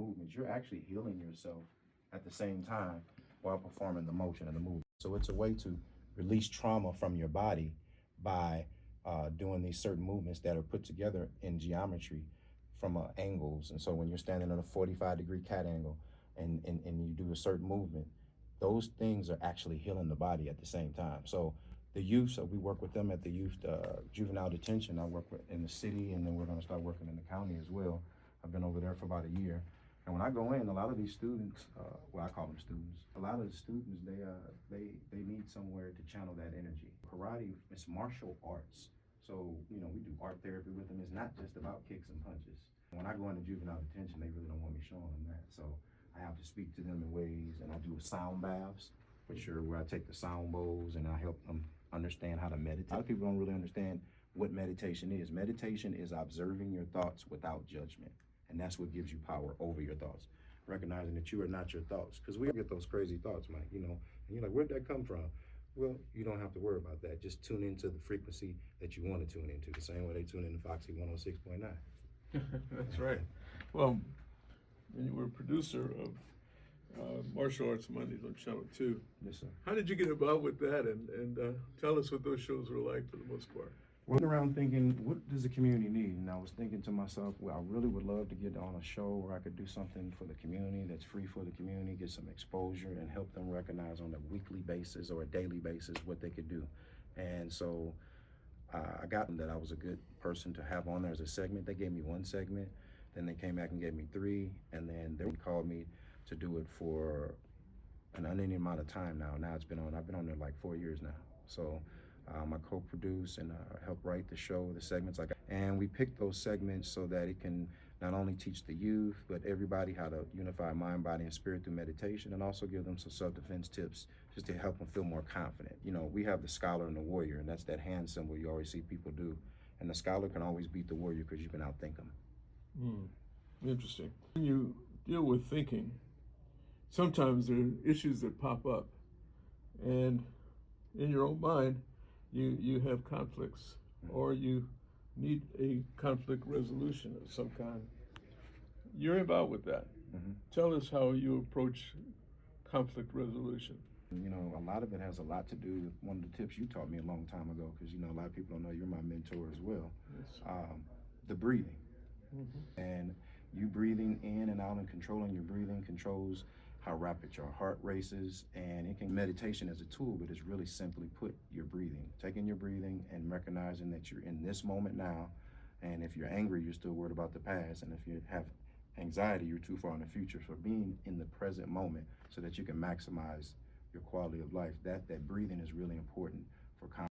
movements, you're actually healing yourself at the same time while performing the motion and the movement. So it's a way to release trauma from your body by doing these certain movements that are put together in geometry from angles. And so when you're standing at a 45-degree cat angle and you do a certain movement, those things are actually healing the body at the same time. So the youth, so we work with them at the youth juvenile detention. I work with in the city, and then we're going to start working in the county as well. I've been over there for about a year. And when I go in, a lot of these students, well, I call them students, a lot of the students, they need somewhere to channel that energy. Karate, it's martial arts. So, you know, we do art therapy with them. It's not just about kicks and punches. When I go into juvenile detention, they really don't want me showing them that. So I have to speak to them in ways, and I do sound baths, which are where I take the sound bowls and I help them understand how to meditate. A lot of people don't really understand what meditation is. Meditation is observing your thoughts without judgment. And that's what gives you power over your thoughts. Recognizing that you are not your thoughts. Because we get those crazy thoughts, Mike, you know, and you're like, where'd that come from? Well, you don't have to worry about that. Just tune into the frequency that you want to tune into, the same way they tune into Foxy 106.9. That's right. Well, and you were a producer of Martial Arts Mondays on Channel 2. Yes, sir. How did you get involved with that? And tell us what those shows were like for the most part. Went around thinking, what does the community need? And I was thinking to myself, well, I really would love to get on a show where I could do something for the community that's free for the community, get some exposure, and help them recognize on a weekly basis or a daily basis what they could do. And so I got them that I was a good person to have on there as a segment. They gave me one segment, then they came back and gave me 3, and then they called me to do it for an unending amount of time now. Now I've been on there like 4 years now. So I co-produce and help write the show, the segments and we pick those segments so that it can not only teach the youth, but everybody how to unify mind, body, and spirit through meditation, and also give them some self-defense tips just to help them feel more confident. You know, we have the scholar and the warrior, and that's that hand symbol you always see people do. And the scholar can always beat the warrior because you can outthink them. Interesting. When you deal with thinking, sometimes there are issues that pop up, and in your own mind, you have conflicts, or you need a conflict resolution of some kind. You're involved with that. Tell us how you approach conflict resolution. You know, a lot of it has a lot to do with one of the tips you taught me a long time ago, because, you know, a lot of people don't know you're my mentor as well. Yes. The breathing. And you breathing in and out and controlling your breathing controls how rapid your heart races, and it can meditation as a tool, but it's really simply put your breathing, taking your breathing and recognizing that you're in this moment now. And if you're angry, you're still worried about the past. And if you have anxiety, you're too far in the future. So being in the present moment so that you can maximize your quality of life, that breathing is really important for